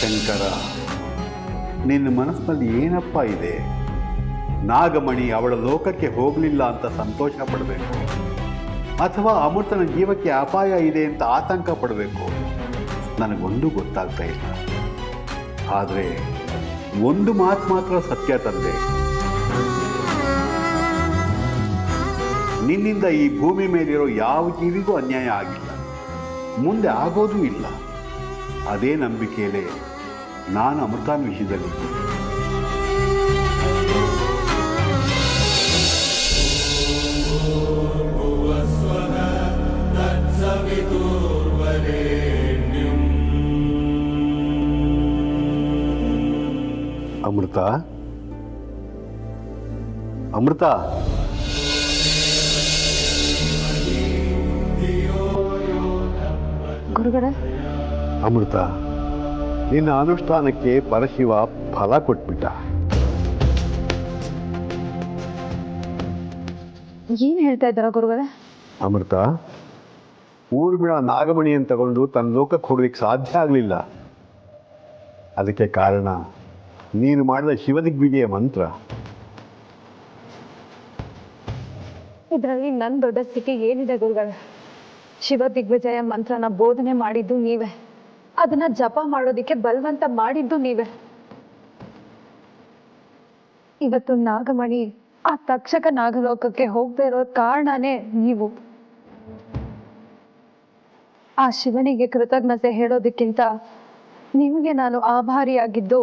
ಶಂಕರ, ನಿನ್ನ ಮನಸ್ಸಿನಲ್ಲಿ ಏನಪ್ಪ ಇದೆ? ನಾಗಮಣಿ ಅವಳ ಲೋಕಕ್ಕೆ ಹೋಗಲಿಲ್ಲ ಅಂತ ಸಂತೋಷ ಪಡಬೇಕು, ಅಥವಾ ಅಮೃತನ ಜೀವಕ್ಕೆ ಅಪಾಯ ಇದೆ ಅಂತ ಆತಂಕ ಪಡಬೇಕು? ನನಗೊಂದು ಗೊತ್ತಾಗ್ತಾ ಇಲ್ಲ. ಆದರೆ ಒಂದು ಮಾತು ಮಾತ್ರ ಸತ್ಯ ತಂದೆ, ನಿನ್ನಿಂದ ಈ ಭೂಮಿ ಮೇಲಿರೋ ಯಾವ ಜೀವಿಗೂ ಅನ್ಯಾಯ ಆಗಿಲ್ಲ, ಮುಂದೆ ಆಗೋದೂ ಇಲ್ಲ. ಅದೇ ನಂಬಿಕೆಯಲ್ಲೇ ನಾನು ಅಮೃತನ ವಿಷಯದಲ್ಲಿ ಅಮೃತ, ಅಮೃತ, ಗುರುಗಳೇ. ಅಮೃತ, ನಿನ್ನ ಅನುಷ್ಠಾನಕ್ಕೆ ಪರಶಿವ ಫಲ ಕೊಟ್ಬಿಟ್ಟ. ಏನ್ ಹೇಳ್ತಾ ಇದ್ದಾರ ಗುರುಗಳೇ? ಅಮೃತ, ಊರ್ಮಿಳ ನಾಗಮಣಿಯನ್ನು ತಗೊಂಡು ತನ್ನ ಲೋಕಕ್ಕೆ ಹೋಗ್ಲಿಕ್ಕೆ ಸಾಧ್ಯ ಆಗಲಿಲ್ಲ. ಅದಕ್ಕೆ ಕಾರಣ ನೀನು ಮಾಡಿದ ಶಿವದಿಗ್ವಿಜಯ ಮಂತ್ರ. ಇದರಲ್ಲಿ ನನ್ನ ದೊಡ್ಡ ಸ್ಥಿತಿ ಏನಿದೆ ಗುರುಗಳೇ? ಶಿವ ದಿಗ್ವಿಜಯ ಮಂತ್ರನ ಬೋಧನೆ ಮಾಡಿದ್ದು ನೀವೇ, ಅದನ್ನ ಜಪ ಮಾಡೋದಿಕ್ಕೆ ಬಲವಂತ ಮಾಡಿದ್ದು ನೀವೇ. ಇವತ್ತು ನಾಗಮಣಿ ಆ ತಕ್ಷಕ ನಾಗಲೋಕಕ್ಕೆ ಹೋಗದೆ ಇರೋ ಕಾರಣನೇ ನೀವು. ಆ ಶಿವನಿಗೆ ಕೃತಜ್ಞತೆ ಹೇಳೋದಕ್ಕಿಂತ ನಿಮಗೆ ನಾನು ಆಭಾರಿಯಾಗಿದ್ದು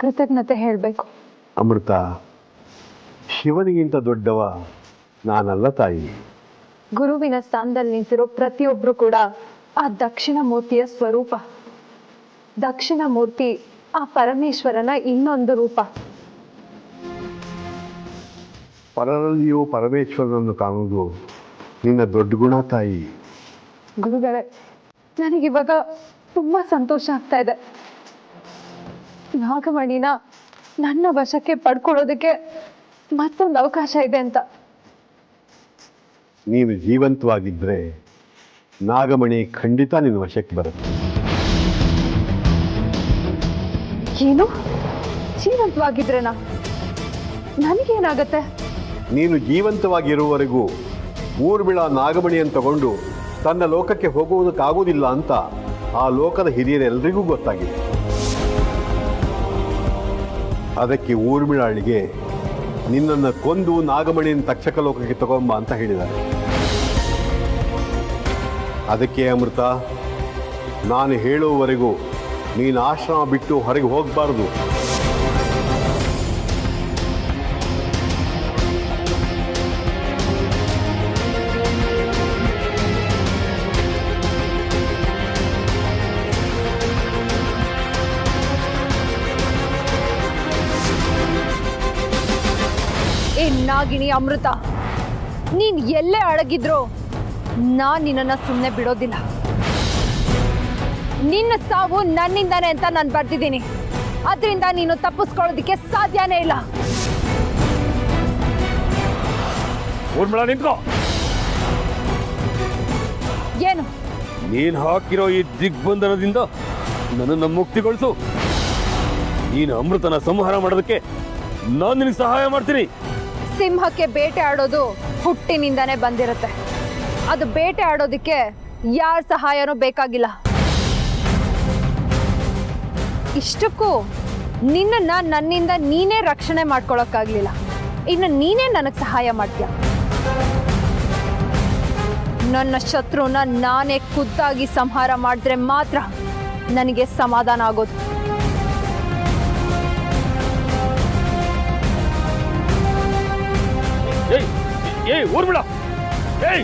ಕೃತಜ್ಞತೆ ಹೇಳಬೇಕು. ಅಮೃತ, ಶಿವನಿಗಿಂತ ದೊಡ್ಡವ ನಾನಲ್ಲ ತಾಯಿ. ಗುರುವಿನ ಸ್ಥಾನದಲ್ಲಿ ನಿಂತಿರೋ ಪ್ರತಿಯೊಬ್ರು ಕೂಡ ಆ ದಕ್ಷಿಣ ಮೂರ್ತಿಯ ಸ್ವರೂಪ. ದಕ್ಷಿಣ ಮೂರ್ತಿ ಆ ಪರಮೇಶ್ವರನ ಇನ್ನೊಂದು ರೂಪ. ಪರರಲ್ಲಿಯೂ ಪರಮೇಶ್ವರನನ್ನು ಕಾಣುವುದು ನಿನ್ನ ದೊಡ್ಡ ಗುಣ ತಾಯಿ. ಗುರುಗಳೇ, ನನಗಿವಾಗ ತುಂಬಾ ಸಂತೋಷ ಆಗ್ತಾ ಇದೆ. ನಾಗಮಣಿನ ನನ್ನ ವಶಕ್ಕೆ ಪಡ್ಕೊಳ್ಳೋದಕ್ಕೆ ಮತ್ತೊಂದು ಅವಕಾಶ ಇದೆ ಅಂತ. ನೀನು ಜೀವಂತವಾಗಿದ್ದರೆ ನಾಗಮಣಿ ಖಂಡಿತ ನಿನ್ನ ವಶಕ್ಕೆ ಬರುತ್ತೆ. ಏನು? ಜೀವಂತವಾಗಿದ್ರೇನಾ? ನನಗೇನಾಗತ್ತೆ? ನೀನು ಜೀವಂತವಾಗಿರುವವರೆಗೂ ಊರ್ಮಿಳ ನಾಗಮಣಿಯನ್ನು ತಗೊಂಡು ತನ್ನ ಲೋಕಕ್ಕೆ ಹೋಗುವುದಕ್ಕಾಗುವುದಿಲ್ಲ ಅಂತ ಆ ಲೋಕದ ಹಿರಿಯರೆಲ್ಲರಿಗೂ ಗೊತ್ತಾಗಿದೆ. ಅದಕ್ಕೆ ಊರ್ಮಿಳಾಳಿಗೆ ನಿನ್ನನ್ನು ಕೊಂದು ನಾಗಮಣಿಯನ್ನು ತಕ್ಷಕ ಲೋಕಕ್ಕೆ ತಗೊಂಬ ಅಂತ ಹೇಳಿದ್ದಾರೆ. ಅದಕ್ಕೆ ಅಮೃತ, ನಾನು ಹೇಳುವವರೆಗೂ ನೀನು ಆಶ್ರಮ ಬಿಟ್ಟು ಹೊರಗೆ ಹೋಗಬಾರ್ದು. ಏ ನಾಗಿಣಿ ಅಮೃತ, ನೀನ್ ಎಲ್ಲೇ ಅಡಗಿದ್ರೋ ನಾನ್ ನಿನ್ನನ್ನ ಸುಮ್ಮನೆ ಬಿಡೋದಿಲ್ಲ. ನಿನ್ನ ಸಾವು ನನ್ನಿಂದಾನೆ ಅಂತ ನಾನು ಬರ್ತಿದ್ದೀನಿ. ಅದರಿಂದ ನೀನು ತಪ್ಪಿಸ್ಕೊಳ್ಳೋದಿಕ್ಕೆ ಸಾಧ್ಯನೇ ಇಲ್ಲ. ನಿಂತ್ಕೋ. ಏನು? ನೀನ್ ಹಾಕಿರೋ ಈ ದಿಗ್ಬಂಧನದಿಂದ ನನ್ನನ್ನು ಮುಕ್ತಿಗೊಳಿಸು. ನೀನು ಅಮೃತನ ಸಂಹಾರ ಮಾಡೋದಕ್ಕೆ ನಾನು ನಿನಗೆ ಸಹಾಯ ಮಾಡ್ತೀನಿ. ಸಿಂಹಕ್ಕೆ ಬೇಟೆ ಆಡೋದು ಹುಟ್ಟಿನಿಂದಾನೇ ಬಂದಿರುತ್ತೆ. ಅದು ಬೇಟೆ ಆಡೋದಕ್ಕೆ ಯಾರ ಸಹಾಯನೂ ಬೇಕಾಗಿಲ್ಲ. ಇಷ್ಟಕ್ಕೂ ನಿನ್ನನ್ನ ನನ್ನಿಂದ ನೀನೇ ರಕ್ಷಣೆ ಮಾಡ್ಕೊಳಕ್ಕಾಗ್ಲಿಲ್ಲ, ಇನ್ನು ನೀನೇ ನನಗೆ ಸಹಾಯ ಮಾಡ್ತೀಯ. ನನ್ನ ಶತ್ರುನ ನಾನೇ ಖುದ್ದಾಗಿ ಸಂಹಾರ ಮಾಡಿದ್ರೆ ಮಾತ್ರ ನನಗೆ ಸಮಾಧಾನ ಆಗೋದು. ಏಯ್ ಊರ್ಮಿಳ, ಏಯ್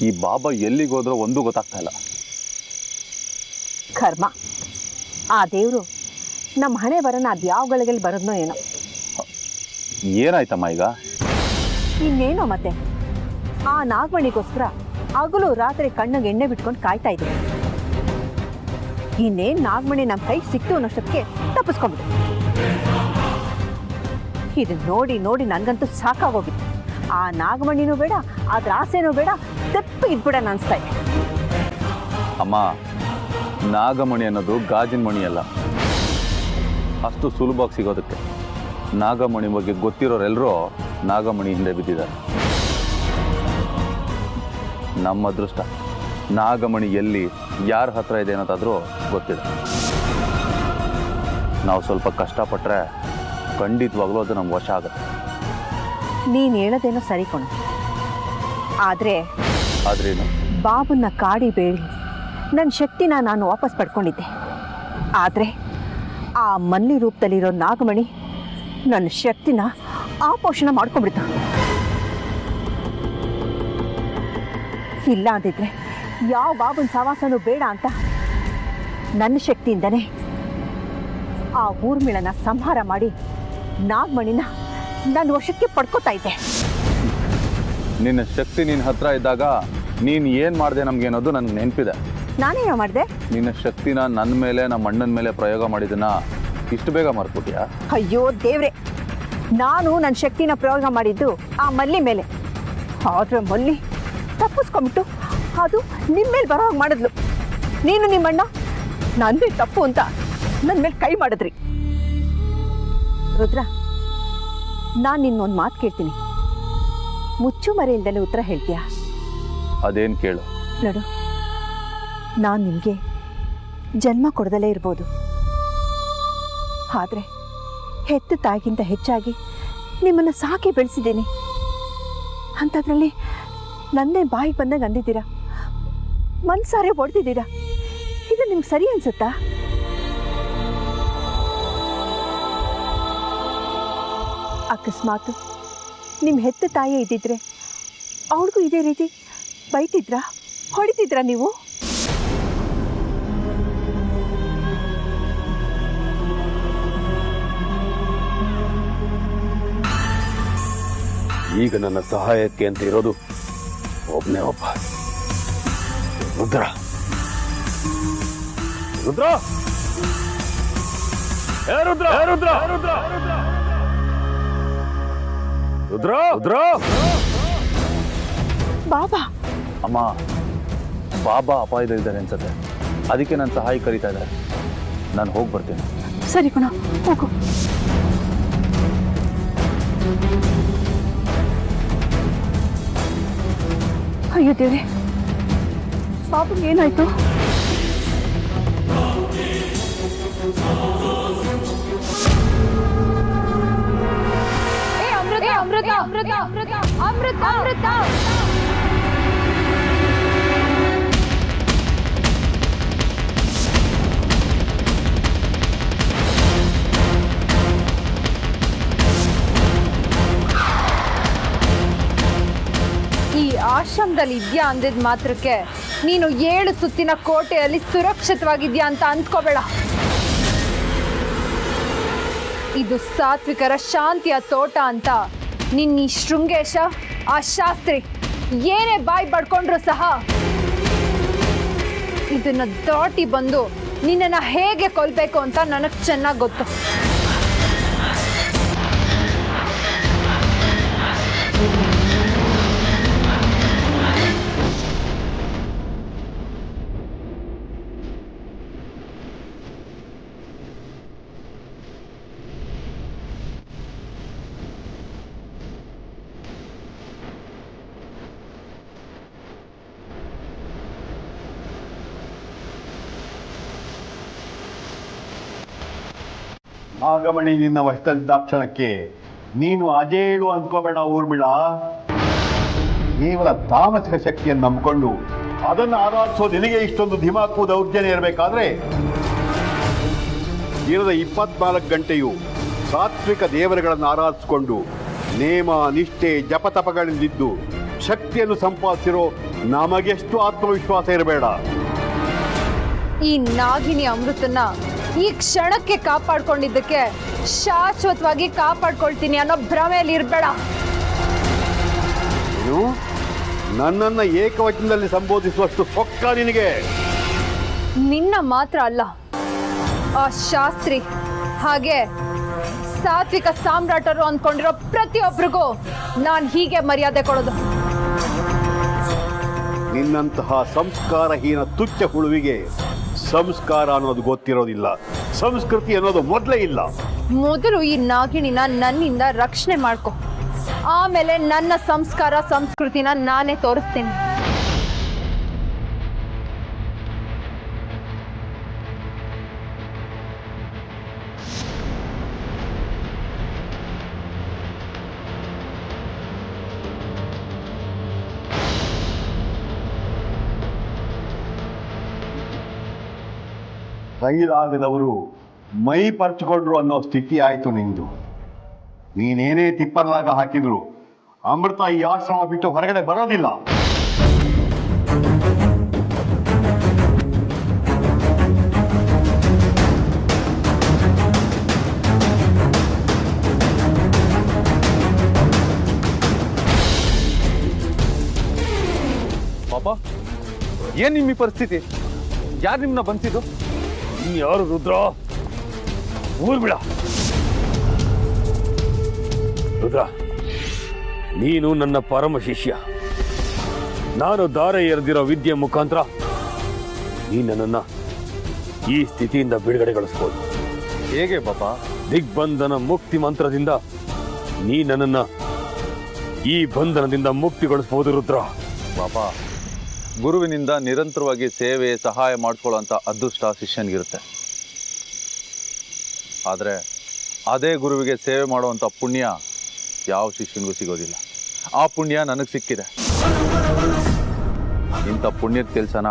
ಈ ಬಾಬಾ ಎಲ್ಲಿಗೋದ್ರೋ ಒಂದು ಗೊತ್ತಾಗ್ತಾ ಇಲ್ಲ. ಕರ್ಮ, ಆ ದೇವರು ನಮ್ಮ ಹಣೆ ಬರೋಣ ಅದ್ಯಾವ ಗಳಿಗೆಲ್ಲಿ ಬರೋದ್ನೋ ಏನೋ. ಏನಾಯ್ತಮ್ಮ ಈಗ? ಇನ್ನೇನೋ ಮತ್ತೆ ಆ ನಾಗಮಣಿಗೋಸ್ಕರ ಹಗಲು ರಾತ್ರಿ ಕಣ್ಣಿಗೆ ಎಣ್ಣೆ ಬಿಟ್ಕೊಂಡು ಕಾಯ್ತಾ ಇದ್ದೀನಿ. ಇನ್ನೇನು ನಾಗಮಣಿ ನಮ್ಮ ಕೈ ಸಿಕ್ತು ಅನ್ನೋಷ್ಟಕ್ಕೆ ತಪ್ಪಿಸ್ಕೊಂಡ್ಬಿಡು. ಇದು ನೋಡಿ ನೋಡಿ ನನಗಂತೂ ಸಾಕಾಗೋಗಿತ್ತು. ಆ ನಾಗಮಣಿನೂ ಬೇಡ, ಅದ್ರ ಆಸೆನೂ ಬೇಡ, ತೆಪ್ಪಿ ಇದ್ಬಿಡೋಣ ಅನಿಸ್ತಾ ಇದೆ. ಅಮ್ಮ, ನಾಗಮಣಿ ಅನ್ನೋದು ಗಾಜಿನ ಮಣಿ ಅಲ್ಲ, ಅಷ್ಟು ಸುಲಭವಾಗಿ ಸಿಗೋದಕ್ಕೆ. ನಾಗಮಣಿ ಬಗ್ಗೆ ಗೊತ್ತಿರೋರೆಲ್ಲರೂ ನಾಗಮಣಿ ಹಿಂದೆ ಬಿದ್ದಿದ್ದಾರೆ. ನಮ್ಮ ಅದೃಷ್ಟ ನಾಗಮಣಿ ಎಲ್ಲಿ ಯಾರ ಹತ್ರ ಇದೆ ಅನ್ನೋದಾದರೂ ಗೊತ್ತಿದೆ. ನಾವು ಸ್ವಲ್ಪ ಕಷ್ಟಪಟ್ಟರೆ ಖಂಡಿತವಾಗ್ಲೂ ಅದು ನಮ್ಗೆ ವಶ ಆಗುತ್ತೆ. ನೀನು ಹೇಳೋದೇನೋ ಸರಿ ಕಣೋ, ಆದ್ರೇನು? ಬಾಬನ್ನ ಕಾಡಿ ಬೇಡಿ ನನ್ನ ಶಕ್ತಿನ ನಾನು ವಾಪಸ್ ಪಡ್ಕೊಂಡಿದ್ದೆ. ಆದರೆ ಆ ಮಲ್ಲಿ ರೂಪದಲ್ಲಿರೋ ನಾಗಮಣಿ ನನ್ನ ಶಕ್ತಿನ ಆಪೋಷಣ ಮಾಡ್ಕೊಂಡ್ಬಿಡ್ತ. ಇಲ್ಲ ಅಂದಿದ್ರೆ ಯಾವ ಬಾಬನ ಸವಾಸನೂ ಬೇಡ ಅಂತ ನನ್ನ ಶಕ್ತಿಯಿಂದನೇ ಆ ಊರ್ಮಿಳನ ಸಂಹಾರ ಮಾಡಿ ನಾಗಮಣಿನ ನನ್ನ ವಶಕ್ಕೆ ಪಡ್ಕೋತಾ ಇದ್ದೆ. ನಿನ್ನ ಶಕ್ತಿ ನಿನ್ನ ಹತ್ರ ಇದ್ದಾಗ ನೀನು ಏನು ಮಾಡಿದೆ ನಮ್ಗೆ ಅನ್ನೋದು ನನಗೆ ನೆನಪಿದೆ. ನಾನೇನೋ ಮಾಡಿದೆ? ನಿನ್ನ ಶಕ್ತಿನ ನನ್ನ ಮೇಲೆ, ನಮ್ಮ ಅಣ್ಣನ ಮೇಲೆ ಪ್ರಯೋಗ ಮಾಡಿದ್ದನ್ನ ಇಷ್ಟು ಬೇಗ ಮರ್ಕೊಟ್ಯಾ? ಅಯ್ಯೋ ದೇವ್ರೆ, ನಾನು ನನ್ನ ಶಕ್ತಿನ ಪ್ರಯೋಗ ಮಾಡಿದ್ದು ಆ ಮಲ್ಲಿ ಮೇಲೆ. ಆದ್ರೆ ಮಲ್ಲಿ ತಪ್ಪಿಸ್ಕೊಂಬಿಟ್ಟು ಅದು ನಿಮ್ಮ ಮೇಲೆ ಬರೋ ಹಾಗೆ ಮಾಡಿದ್ಲು. ನೀನು ನಿಮ್ಮಣ್ಣ ನಂದೇ ತಪ್ಪು ಅಂತ ನನ್ನ ಮೇಲೆ ಕೈ ಮಾಡಿದ್ರಿ. ರುದ್ರ, ನಾನು ನಿನ್ನೊಂದು ಮಾತು ಕೇಳ್ತೀನಿ, ಮುಚ್ಚು ಮರೆಯಿಲ್ದಲೇ ಉತ್ತರ ಹೇಳ್ತೀಯಾ? ಅದೇನು ಕೇಳು. ನೋಡು, ನಾನು ನಿಮಗೆ ಜನ್ಮ ಕೊಡದಲ್ಲೇ ಇರ್ಬೋದು, ಆದರೆ ಹೆತ್ತ ತಾಯಿಗಿಂತ ಹೆಚ್ಚಾಗಿ ನಿಮ್ಮನ್ನು ಸಾಕಿ ಬೆಳೆಸಿದ್ದೀನಿ. ಅಂಥದ್ರಲ್ಲಿ ನನ್ನೇ ಬಾಯಿಗೆ ಬಂದಾಗ ಅಂದಿದ್ದೀರಾ, ಮನ್ಸಾರೆ ಹೊಡೆದಿದ್ದೀರಾ. ಇದು ನಿಮ್ಗೆ ಸರಿ ಅನ್ಸುತ್ತಾ? ಅಕಸ್ಮಾತ್ ನಿಮ್ಮ ಹೆತ್ತ ತಾಯಿ ಇದ್ದಿದ್ರೆ ಅವ್ರಿಗೂ ಇದೇ ರೀತಿ ಬೈತಿದ್ರಾ, ಹೊಡಿತಿದ್ರಾ ನೀವು? ಈಗ ನನ್ನ ಸಹಾಯಕ್ಕೆ ಅಂತ ಇರೋದು ಒಬ್ಬನೇ ಒಬ್ಬ, ರುದ್ರ. ರುದ್ರ, ಏ ರುದ್ರ, ಏ ರುದ್ರ, ರುದ್ರ, ರುದ್ರ, ರುದ್ರ. ಬಾಬಾ. ಅಮ್ಮ, ಬಾಬಾ ಅಪಾಯದಲ್ಲಿದ್ದಾರೆ ಅನ್ಸುತ್ತೆ, ಅದಕ್ಕೆ ನನ್ನ ಸಹಾಯ ಕರೀತಾ ಇದ್ದಾರೆ. ನಾನು ಹೋಗಿ ಬರ್ತೀನಿ. ಸರಿ ಕಣ, ಹೋಗು. ಅಯ್ಯೋ ದೇವ್ರೆ, ಬಾಬುಗೆ ಏನಾಯ್ತು? ಅಮೃತ ಅಮೃತ ಅಮೃತ ಅಮೃತ ಅಮೃತ ಅಮೃತ. ಈ ಆಶ್ರಮದಲ್ಲಿ ಇದ್ಯಾ ಅಂದಿದ್ ಮಾತ್ರಕ್ಕೆ ನೀನು 7 ಸುತ್ತಿನ ಕೋಟೆಯಲ್ಲಿ ಸುರಕ್ಷಿತವಾಗಿದ್ಯಾ ಅಂತ ಅಂದ್ಕೋಬೇಡ. ಇದು ಸಾತ್ವಿಕರ ಶಾಂತಿಯ ತೋಟ ಅಂತ ನಿನ್ನ ಈ ಶೃಂಗೇಶ, ಆ ಶಾಸ್ತ್ರಿ ಏನೇ ಬಾಯಿ ಪಡ್ಕೊಂಡ್ರು ಸಹ ಇದನ್ನ ದಾಟಿ ಬಂದು ನಿನ್ನನ್ನು ಹೇಗೆ ಕೊಲ್ಬೇಕು ಅಂತ ನನಗೆ ಚೆನ್ನಾಗಿ ಗೊತ್ತು. ನಾಗಮಣಿ ನಿನ್ನ ವಶದಲ್ಲಿದ್ದಾಕ್ಷಣಕ್ಕೆ ನೀನು ಅಜೇಳು ಅಂದ್ಕೋಬೇಡ ಊರ್ಮಿಳ. ಕೇವಲ ತಾಮಸಿಕ ಶಕ್ತಿಯನ್ನು ನಂಬಿಕೊಂಡು ಅದನ್ನು ಆರಾಧಿಸೋ ನಿನಗೆ ಇಷ್ಟೊಂದು ಧಿಮಾಕು ದೌರ್ಜನ್ಯ ಇರಬೇಕಾದ್ರೆ ದಿನದ 24 ಗಂಟೆಯು ಸಾತ್ವಿಕ ದೇವರುಗಳನ್ನು ಆರಾಧಿಸಿಕೊಂಡು ನೇಮ ನಿಷ್ಠೆ ಜಪತಪಗಳಿಂದಿದ್ದು ಶಕ್ತಿಯನ್ನು ಸಂಪಾದಿಸಿರೋ ನಮಗೆಷ್ಟು ಆತ್ಮವಿಶ್ವಾಸ ಇರಬೇಡ. ಈ ನಾಗಿನಿ ಅಮೃತನ ಈ ಕ್ಷಣಕ್ಕೆ ಕಾಪಾಡ್ಕೊಂಡಿದ್ದಕ್ಕೆ ಶಾಶ್ವತವಾಗಿ ಕಾಪಾಡ್ಕೊಳ್ತೀನಿ ಅನ್ನೋ ಭ್ರಮೆಯಲ್ಲಿ ಇರಬೇಡ. ನನ್ನನ್ನು ಏಕವಚನದಲ್ಲಿ ಸಂಬೋಧಿಸುವಷ್ಟು ಸೊಕ್ಕ ನಿನಗೆ? ನಿನ್ನ ಮಾತ್ರ ಅಲ್ಲ, ಆ ಶಾಸ್ತ್ರಿ ಹಾಗೆ ಸಾತ್ವಿಕ ಸಾಮ್ರಾಟರು ಅಂದ್ಕೊಂಡಿರೋ ಪ್ರತಿಯೊಬ್ಬರಿಗೂ ನಾನು ಹೀಗೆ ಮರ್ಯಾದೆ ಕೊಡೋದು. ನಿನ್ನಂತಹ ಸಂಸ್ಕಾರಹೀನ ತುಚ್ಛ ಹುಳುವಿಗೆ ಸಂಸ್ಕಾರ ಅನ್ನೋದು ಗೊತ್ತಿರೋದಿಲ್ಲ, ಸಂಸ್ಕೃತಿ ಅನ್ನೋದು ಮೊದಲೇ ಇಲ್ಲ. ಮೊದಲು ಈ ನಾಗಿಣಿನ ನನ್ನಿಂದ ರಕ್ಷಣೆ ಮಾಡ್ಕೊ, ಆಮೇಲೆ ನನ್ನ ಸಂಸ್ಕಾರ ಸಂಸ್ಕೃತಿನ ನಾನೇ ತೋರಿಸ್ತೀನಿ. ಕೈಲಾಗದವರು ಮೈ ಪರ್ಚಿಕೊಂಡ್ರು ಅನ್ನೋ ಸ್ಥಿತಿ ಆಯ್ತು ನಿಂದು. ನೀನೇನೇ ತಿಪ್ಪರ್ಲಾಗ ಹಾಕಿದ್ರು ಅಮೃತ ಈ ಆಶ್ರಮ ಬಿಟ್ಟು ಹೊರಗಡೆ ಬರೋದಿಲ್ಲ. ಪಾಪ ಏನ್ ನಿಮ್ಮ ಈ ಪರಿಸ್ಥಿತಿ? ಯಾರು ನಿಮ್ಮನ್ನ ಬಂದಿದ್ದು? ಯಾರು ರುದ್ರ? ಊರ್ ಬಿಡ ರುದ್ರ, ನೀನು ನನ್ನ ಪರಮ ಶಿಷ್ಯ. ನಾನು ದಾರ ಎರೆದಿರೋ ವಿದ್ಯೆ ಮುಖಾಂತರ ನೀ ನನ್ನನ್ನ ಈ ಸ್ಥಿತಿಯಿಂದ ಬಿಡುಗಡೆಗೊಳಿಸ್ಬೋದು. ಹೇಗೆ ಪಾಪ? ದಿಗ್ಬಂಧನ ಮುಕ್ತಿ ಮಂತ್ರದಿಂದ ನೀ ನನ್ನನ್ನ ಈ ಬಂಧನದಿಂದ ಮುಕ್ತಿಗೊಳಿಸ್ಬೋದು ರುದ್ರ. ಪಾಪ, ಗುರುವಿನಿಂದ ನಿರಂತರವಾಗಿ ಸೇವೆ ಸಹಾಯ ಮಾಡಿಸ್ಕೊಳ್ಳೋಂಥ ಅದೃಷ್ಟ ಶಿಷ್ಯನಿಗಿರುತ್ತೆ. ಆದರೆ ಅದೇ ಗುರುವಿಗೆ ಸೇವೆ ಮಾಡುವಂಥ ಪುಣ್ಯ ಯಾವ ಶಿಷ್ಯನಿಗೂ ಸಿಗೋದಿಲ್ಲ. ಆ ಪುಣ್ಯ ನನಗೆ ಸಿಕ್ಕಿದೆ. ಇಂಥ ಪುಣ್ಯದ ಕೆಲಸನ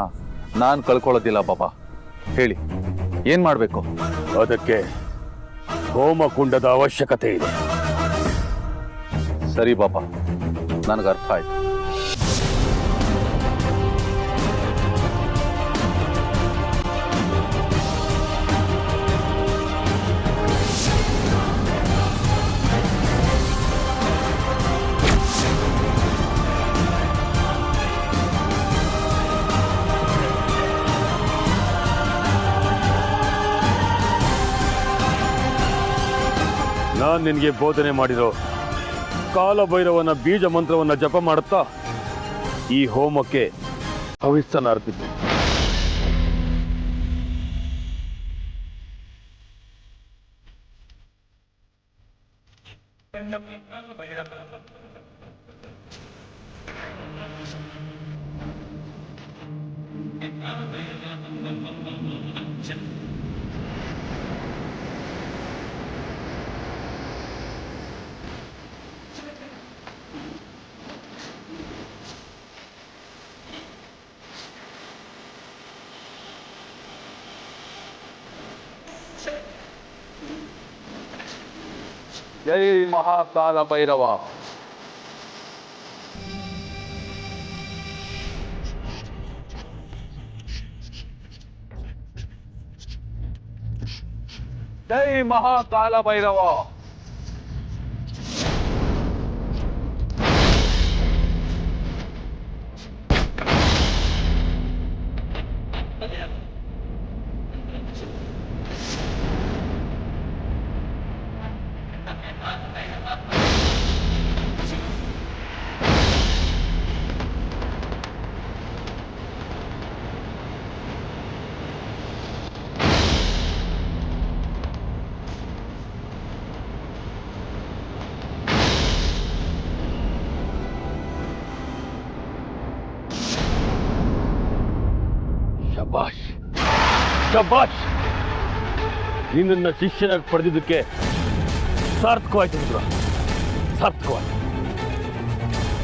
ನಾನು ಕಳ್ಕೊಳ್ಳೋದಿಲ್ಲ ಪಾಪ. ಹೇಳಿ, ಏನು ಮಾಡಬೇಕು? ಅದಕ್ಕೆ ಹೋಮಕುಂಡದ ಅವಶ್ಯಕತೆ ಇದೆ. ಸರಿ ಪಾಪ, ನನಗೆ ಅರ್ಥ ಆಯ್ತು. ನಾನು ನಿನಗೆ ಬೋಧನೆ ಮಾಡಿರೋ ಕಾಲಭೈರವನ ಬೀಜ ಮಂತ್ರವನ್ನ ಜಪ ಮಾಡುತ್ತಾ ಈ ಹೋಮಕ್ಕೆ ಹವಿಸ್ಸನಾರ್ತಿದ್ದೆ. ಜೈ ಮಹಾಕಾಲ ಭೈರವ. ಜೈ ಮಹಾಕಾಲ ಭೈರವ. ಶಬಾಷ್ ಶಬಾಷ್, ನಿನ್ನ ಶಿಷ್ಯನಾಗಿ ಪಡೆದಿದ್ದಕ್ಕೆ ಸಾರ್ಥಕವಾಯ್ತು ರುದ್ರ, ಸಾರ್ಥಕವಾಯ್ತು.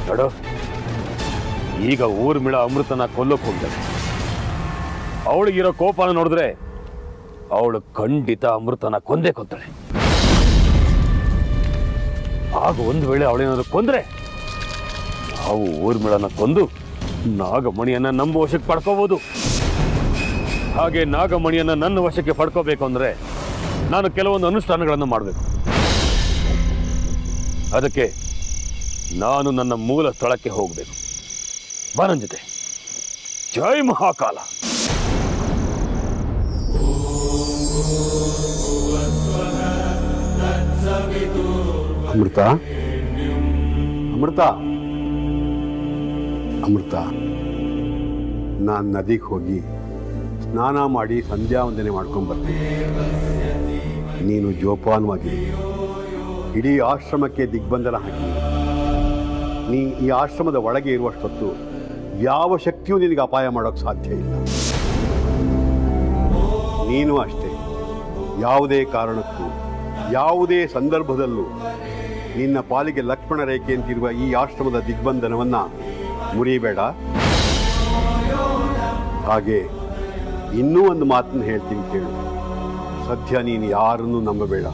ನೋಡು, ಈಗ ಊರ್ಮಿಳ ಅಮೃತನ ಕೊಲ್ಲೋಕೆ ಹೋಗ್ತಾಳೆ. ಅವಳಿಗಿರೋ ಕೋಪನ ನೋಡಿದ್ರೆ ಅವಳು ಖಂಡಿತ ಅಮೃತನ ಕೊಂದೇ ಕೊಲ್ತಾಳೆ. ಆಗ ಒಂದು ವೇಳೆ ಅವಳೇನಾದ್ರು ಕೊಂದ್ರೆ ನಾವು ಊರ್ಮಿಳನ ಕೊಂದು ನಾಗಮಣಿಯನ್ನ ನಮ್ಮ ವಶಕ್ಕೆ ಪಡ್ಕೋಬಹುದು. ಹಾಗೆ ನಾಗಮಣಿಯನ್ನ ನನ್ನ ವಶಕ್ಕೆ ಪಡ್ಕೋಬೇಕು ಅಂದ್ರೆ ನಾನು ಕೆಲವೊಂದು ಅನುಷ್ಠಾನಗಳನ್ನು ಮಾಡಬೇಕು. ಅದಕ್ಕೆ ನಾನು ನನ್ನ ಮೂಲ ಸ್ಥಳಕ್ಕೆ ಹೋಗಬೇಕು. ಬಾ ನನ್ನ ಜೊತೆ. ಜೈ ಮಹಾಕಾಲ. ಅಮೃತ ಅಮೃತ ಅಮೃತ, ನಾನು ನದಿಗೆ ಹೋಗಿ ಸ್ನಾನ ಮಾಡಿ ಸಂಧ್ಯಾ ವಂದನೆ ಮಾಡ್ಕೊಂಡ್ಬರ್ತೀನಿ. ನೀನು ಜೋಪಾನವಾಗಿ ಇಡೀ ಆಶ್ರಮಕ್ಕೆ ದಿಗ್ಬಂಧನ ಹಾಕಿ. ನೀ ಈ ಆಶ್ರಮದ ಒಳಗೆ ಇರುವಷ್ಟೊತ್ತು ಯಾವ ಶಕ್ತಿಯೂ ನಿನಗೆ ಅಪಾಯ ಮಾಡೋಕ್ಕೆ ಸಾಧ್ಯ ಇಲ್ಲ. ನೀನು ಅಷ್ಟೇ, ಯಾವುದೇ ಕಾರಣಕ್ಕೂ ಯಾವುದೇ ಸಂದರ್ಭದಲ್ಲೂ ನಿನ್ನ ಪಾಲಿಗೆ ಲಕ್ಷ್ಮಣ ರೇಖೆ ಅಂತಿರುವ ಈ ಆಶ್ರಮದ ದಿಗ್ಬಂಧನವನ್ನು ಮುರಿಬೇಡ. ಹಾಗೆ ಇನ್ನೂ ಒಂದು ಮಾತನ್ನು ಹೇಳ್ತೀನಿ ಕೇಳು. ಸದ್ಯ ನೀನು ಯಾರನ್ನೂ ನಂಬಬೇಡ.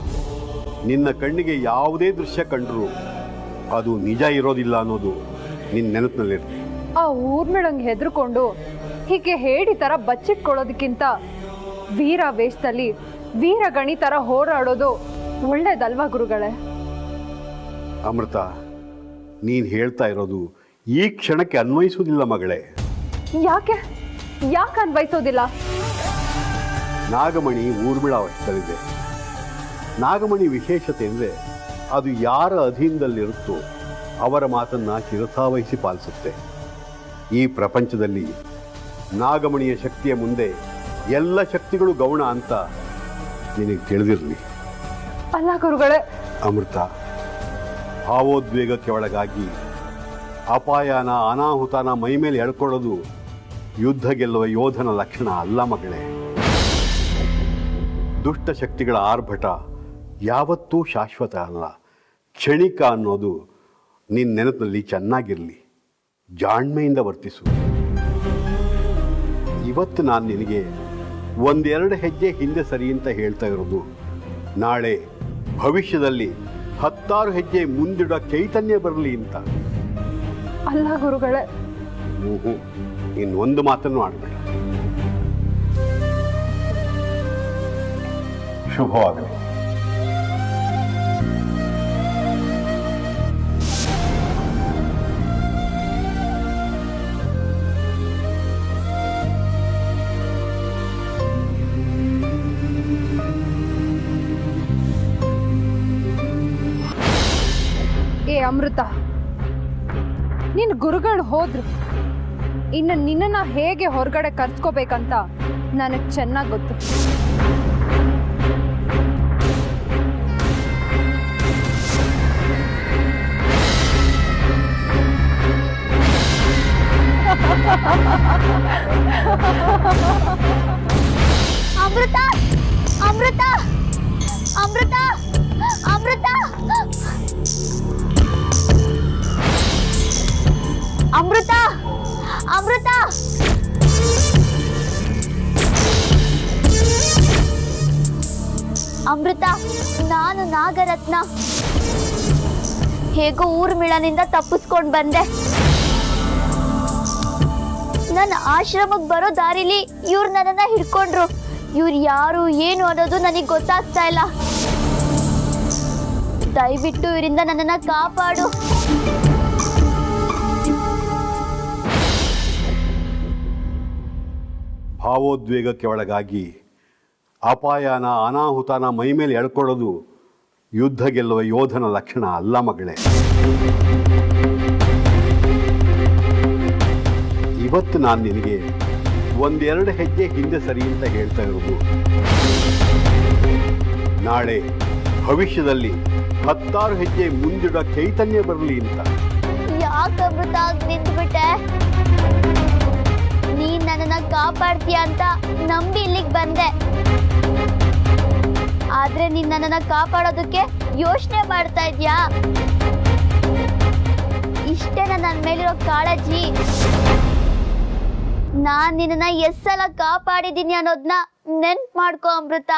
ನಿನ್ನ ಕಣ್ಣಿಗೆ ಯಾವುದೇ ದೃಶ್ಯ ಕಂಡರೂ ಅದು ನಿಜ ಇರೋದಿಲ್ಲ ಅನ್ನೋದು ನಿನ್ನ ನೆನಪಿನಲ್ಲಿರುತ್ತೆ. ಆ ಊರ್ಮಿಳಂಗೆ ಹೆದರ್ಕೊಂಡು ಹೀಗೆ ಹೇಡಿ ಥರ ಬಚ್ಚಿಟ್ಕೊಳ್ಳೋದಕ್ಕಿಂತ ವೀರ ವೇಷದಲ್ಲಿ ವೀರಗಣಿ ಥರ ಹೋರಾಡೋದು ಒಳ್ಳೇದಲ್ವಾ ಗುರುಗಳೇ? ಅಮೃತ, ನೀನು ಹೇಳ್ತಾ ಇರೋದು ಈ ಕ್ಷಣಕ್ಕೆ ಅನ್ವಯಿಸುವುದಿಲ್ಲ ಮಗಳೇ. ಯಾಕೆ ಅನ್ವಯಿಸೋದಿಲ್ಲ? ನಾಗಮಣಿ ಊರ್ಮಿಳ ವಶದಲ್ಲಿದೆ. ನಾಗಮಣಿ ವಿಶೇಷತೆ ಅಂದರೆ ಅದು ಯಾರ ಅಧೀನದಲ್ಲಿರುತ್ತೋ ಅವರ ಮಾತನ್ನು ಶಿರಸಾವಹಿಸಿ ಪಾಲಿಸುತ್ತೆ. ಈ ಪ್ರಪಂಚದಲ್ಲಿ ನಾಗಮಣಿಯ ಶಕ್ತಿಯ ಮುಂದೆ ಎಲ್ಲ ಶಕ್ತಿಗಳು ಗೌಣ ಅಂತ ನಿನಗೆ ತಿಳಿದಿರಲಿ. ಅಲ್ಲ ಗುರುಗಳೇ. ಅಮೃತ, ಭಾವೋದ್ವೇಗಕ್ಕೆ ಒಳಗಾಗಿ ಅಪಾಯನ ಅನಾಹುತನ ಮೈಮೇಲೆ ಎಳ್ಕೊಳ್ಳೋದು ಯುದ್ಧ ಗೆಲ್ಲುವ ಯೋಧನ ಲಕ್ಷಣ ಅಲ್ಲ ಮಗಳೇ. ದುಷ್ಟ ಶಕ್ತಿಗಳ ಆರ್ಭಟ ಯಾವತ್ತೂ ಶಾಶ್ವತ ಅಲ್ಲ, ಕ್ಷಣಿಕ ಅನ್ನೋದು ನಿನ್ನ ನೆನಪಿನಲ್ಲಿ ಚೆನ್ನಾಗಿರಲಿ. ಜಾಣ್ಮೆಯಿಂದ ವರ್ತಿಸು. ಇವತ್ತು ನಾನು ನಿನಗೆ ಒಂದೆರಡು ಹೆಜ್ಜೆ ಹಿಂದೆ ಸರಿ ಅಂತ ಹೇಳ್ತಾ ಇರೋದು, ನಾಳೆ ಭವಿಷ್ಯದಲ್ಲಿ 10 ಹೆಜ್ಜೆ ಮುಂದಿಡೋ ಚೈತನ್ಯ ಬರಲಿ ಅಂತ. ಅಲ್ಲ ಗುರುಗಳೇ. ಇನ್ನೊಂದು ಮಾತನ್ನು ಆಡಬೇಡ. ಶುಭವಾಗಲಿ. ಏ ಅಮೃತ, ನಿನ್ನ ಗುರುಗಳು ಹೋದ್ರು, ಇನ್ನು ನಿನ್ನನ್ನು ಹೇಗೆ ಹೊರಗಡೆ ಕರ್ಸ್ಕೋಬೇಕಂತ ನನಗೆ ಚೆನ್ನಾಗಿ ಗೊತ್ತು. ಅಮೃತ ಅಮೃತ ಅಮೃತ ಅಮೃತ ಅಮೃತ ಅಮೃತ ಅಮೃತ, ನಾನು ನಾಗರತ್ನ. ಹೇಗೋ ಊರ್ಮಿಳನಿಂದ ತಪ್ಪಿಸ್ಕೊಂಡು ಬಂದೆ. ನನ್ನ ಆಶ್ರಮಕ್ಕೆ ಬರೋ ದಾರಿಲಿ ಇವ್ರು ನನ್ನನ್ನ ಹಿಡ್ಕೊಂಡ್ರು. ಇವ್ರು ಯಾರು ಏನು ಅನ್ನೋದು ನನಗೆ ಗೊತ್ತಾಗ್ತಾ ಇಲ್ಲ. ದಯವಿಟ್ಟು ಇವರಿಂದ ನನ್ನನ್ನ ಕಾಪಾಡು. ಭಾವೋದ್ವೇಗಕ್ಕೆ ಒಳಗಾಗಿ ಅಪಾಯನ ಅನಾಹುತನ ಮೈಮೇಲೆ ಎಳ್ಕೊಳ್ಳೋದು ಯುದ್ಧ ಗೆಲ್ಲುವ ಯೋಧನ ಲಕ್ಷಣ ಅಲ್ಲ ಮಗಳೇ. ಇವತ್ತು ನಾನು ನಿನಗೆ ಒಂದೆರಡು ಹೆಜ್ಜೆ ಹಿಂದೆ ಸರಿ ಅಂತ ಹೇಳ್ತಾ ಇರೋದು, ನಾಳೆ ಭವಿಷ್ಯದಲ್ಲಿ 10 ಹೆಜ್ಜೆ ಮುಂದಿಡೋ ಚೈತನ್ಯ ಬರಲಿ ಅಂತ. ಯಾಕೆ ಅಮೃತ ನಿಂತ್ಬಿಟ್ಟೆ? ನೀನ್ ನನ್ನನ್ನ ಕಾಪಾಡ್ತೀಯ ಅಂತ ನಂಬಿ ಇಲ್ಲಿಗೆ ಬಂದೆ. ಆದ್ರೆ ನೀನ್ ನನ್ನನ್ನ ಕಾಪಾಡೋದಕ್ಕೆ ಯೋಚನೆ ಮಾಡ್ತಾ ಇದ್ಯಾ? ಇಷ್ಟೇನ ನನ್ನ ಮೇಲಿರೋ ಕಾಳಜಿ? ನಾನ್ ನಿನ್ನ ಎಷ್ಟ್ ಸಲ ಕಾಪಾಡಿದೀನಿ ಅನ್ನೋದನ್ನ ನೆನ್ಪು ಮಾಡ್ಕೋ ಅಮೃತ.